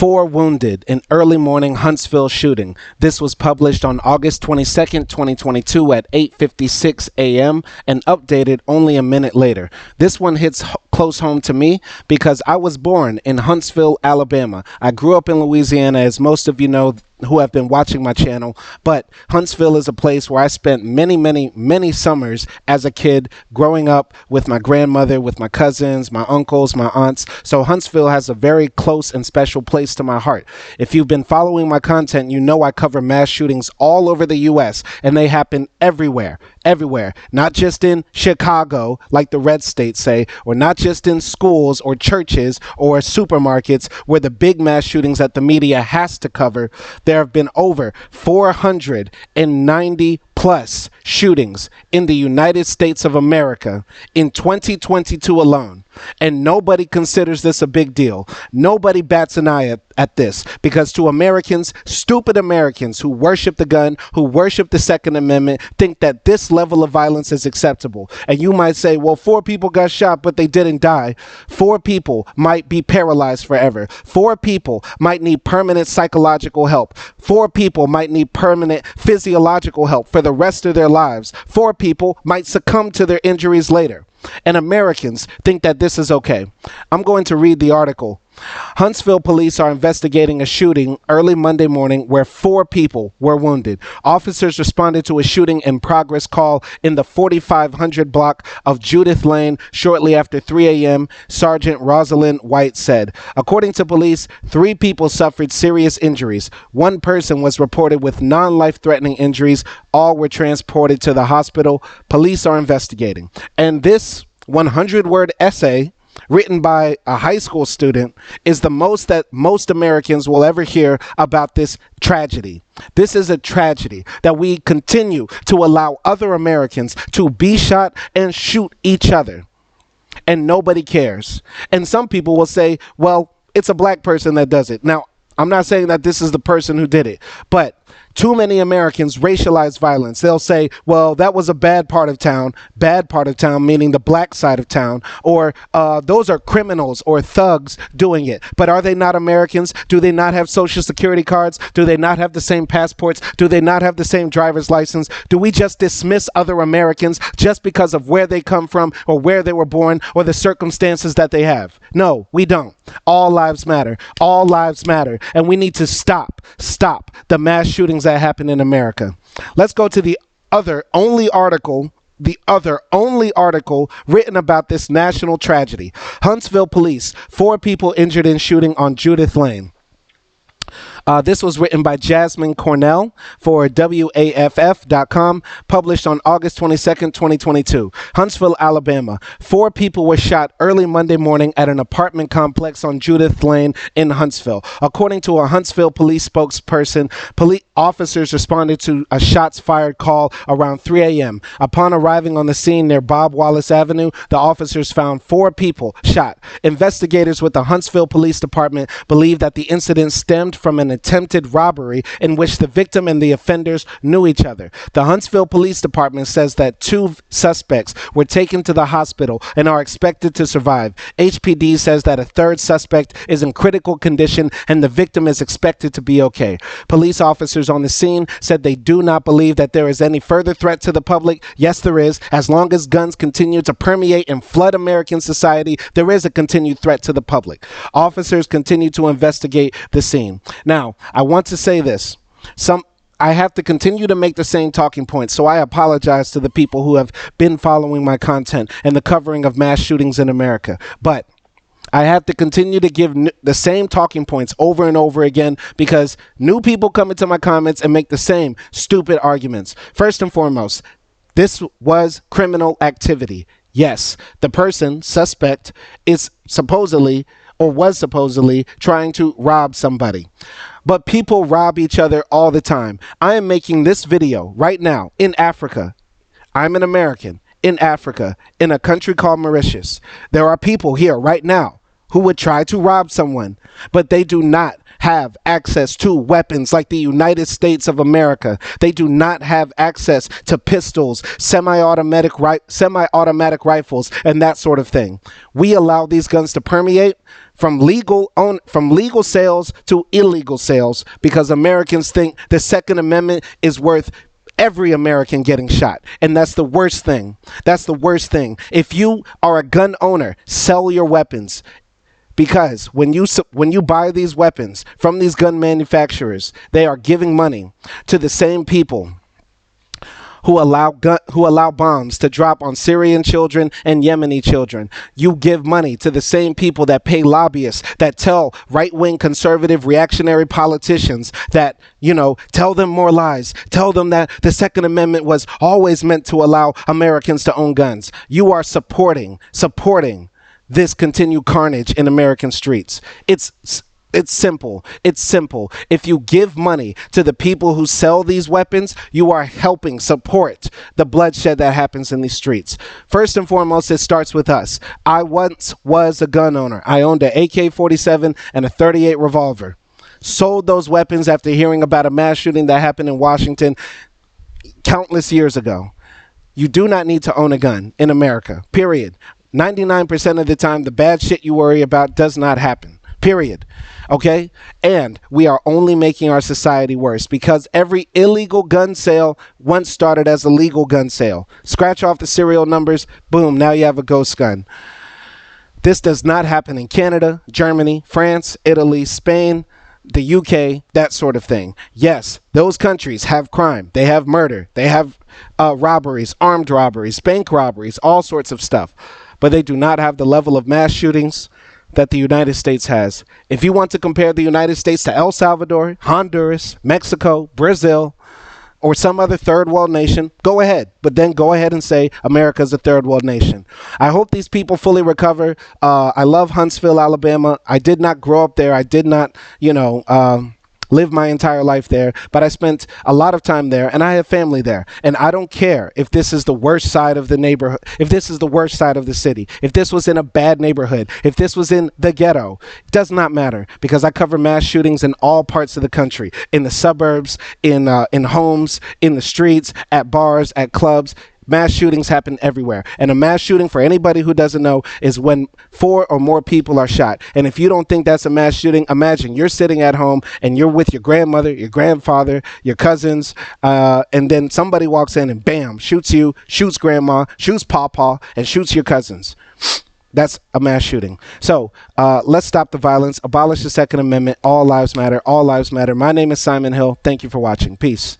4 wounded in early morning Huntsville shooting. This was published on August 22nd, 2022 at 8:56 a.m. and updated only a minute later. This one hits close home to me because I was born in Huntsville, Alabama. I grew up in Louisiana, as most of you know who have been watching my channel, but Huntsville is a place where I spent many summers as a kid growing up with my grandmother, with my cousins, my uncles, my aunts. So Huntsville has a very close and special place to my heart. If you've been following my content, you know I cover mass shootings all over the US, and they happen everywhere, not just in Chicago, like the red states say, or not just in schools or churches or supermarkets where the big mass shootings that the media has to cover. There have been over 490 plus shootings in the United States of America in 2022 alone. And nobody considers this a big deal. Nobody bats an eye at this, because to Americans, stupid Americans who worship the gun, who worship the Second Amendment, think that this level of violence is acceptable. And you might say, well, 4 people got shot, but they didn't die. 4 people might be paralyzed forever. 4 people might need permanent psychological help. 4 people might need permanent physiological help for the rest of their lives. 4 people might succumb to their injuries later. And Americans think that this is okay. I'm going to read the article. Huntsville Police are investigating a shooting early Monday morning where 4 people were wounded. Officers responded to a shooting in progress call in the 4500 block of Judith Lane shortly after 3 a.m., Sergeant Rosalind White said. According to police, 3 people suffered serious injuries. 1 person was reported with non-life-threatening injuries. All were transported to the hospital. Police are investigating. And this 100-word essay written by a high school student is the most that most Americans will ever hear about this tragedy. This is a tragedy that we continue to allow other Americans to be shot and shoot each other, and nobody cares. And some people will say, well, it's a black person that does it. Now, I'm not saying that this is the person who did it, but too many Americans racialize violence. They'll say, well, that was a bad part of town meaning the black side of town, or those are criminals or thugs doing it. But are they not Americans? Do they not have social security cards? Do they not have the same passports? Do they not have the same driver's license? Do we just dismiss other Americans just because of where they come from or where they were born or the circumstances that they have? No, we don't. All lives matter. All lives matter. And we need to stop the mass shootings that happen in America. Let's go to the other only article written about this national tragedy. Huntsville Police, 4 people injured in shooting on Judith Lane. This was written by Jasmyn Cornell for WAFF.com, published on August 22nd, 2022. Huntsville, Alabama. 4 people were shot early Monday morning at an apartment complex on Judith Lane in Huntsville. According to a Huntsville police spokesperson, police officers responded to a shots fired call around 3 a.m. Upon arriving on the scene near Bob Wallace Avenue, the officers found 4 people shot. Investigators with the Huntsville Police Department believe that the incident stemmed from an attempted robbery in which the victim and the offenders knew each other. The Huntsville Police Department says that 2 suspects were taken to the hospital and are expected to survive. HPD says that a 3rd suspect is in critical condition and the victim is expected to be okay. Police officers on the scene said they do not believe that there is any further threat to the public. Yes, there is. As long as guns continue to permeate and flood American society, there is a continued threat to the public. Officers continue to investigate the scene. Now, I want to say this. I have to continue to make the same talking points, so I apologize to the people who have been following my content and the covering of mass shootings in America. But I have to continue to give the same talking points over and over again because new people come into my comments and make the same stupid arguments. First and foremost, this was criminal activity. Yes, the person, suspect, is supposedly or was supposedly trying to rob somebody. But people rob each other all the time. I am making this video right now in Africa. I'm an American in Africa, in a country called Mauritius. There are people here right now who would try to rob someone, but they do not have access to weapons like the United States of America. They do not have access to pistols, semi-automatic rifles, and that sort of thing. We allow these guns to permeate from legal sales to illegal sales, because Americans think the Second Amendment is worth every American getting shot. And that's the worst thing. That's the worst thing. If you are a gun owner, sell your weapons. Because when you buy these weapons from these gun manufacturers, they are giving money to the same people who allow bombs to drop on Syrian children and Yemeni children. You give money to the same people that pay lobbyists, that tell right-wing conservative reactionary politicians that, tell them more lies, tell them that the Second Amendment was always meant to allow Americans to own guns. You are supporting this continued carnage in American streets. It's simple. It's simple. If you give money to the people who sell these weapons, you are helping support the bloodshed that happens in these streets. First and foremost, it starts with us. I once was a gun owner. I owned an AK-47 and a .38 revolver. Sold those weapons after hearing about a mass shooting that happened in Washington countless years ago. You do not need to own a gun in America, period. 99% of the time, the bad shit you worry about does not happen. Period. Okay? And we are only making our society worse, because every illegal gun sale once started as a legal gun sale. Scratch off the serial numbers, boom, now you have a ghost gun. This does not happen in Canada, Germany, France, Italy, Spain, the UK, that sort of thing. Yes, those countries have crime. They have murder. They have robberies, armed robberies, bank robberies, all sorts of stuff. But they do not have the level of mass shootings that the United States has. If you want to compare the United States to El Salvador, Honduras, Mexico, Brazil, or some other third world nation, go ahead. But then go ahead and say America's a third world nation. I hope these people fully recover. I love Huntsville, Alabama. I did not grow up there. I did not, live my entire life there, but I spent a lot of time there, and I have family there. And I don't care if this is the worst side of the neighborhood, if this is the worst side of the city, if this was in a bad neighborhood, if this was in the ghetto. It does not matter, because I cover mass shootings in all parts of the country, in the suburbs, in homes, in the streets, at bars, at clubs. Mass shootings happen everywhere. And a mass shooting, for anybody who doesn't know, is when 4 or more people are shot. And if you don't think that's a mass shooting, imagine you're sitting at home and you're with your grandmother, your grandfather, your cousins, and then somebody walks in and bam, shoots you, shoots grandma, shoots pawpaw, and shoots your cousins. That's a mass shooting. So let's stop the violence, abolish the Second Amendment. All lives matter. All lives matter. My name is Simon Hill. Thank you for watching. Peace.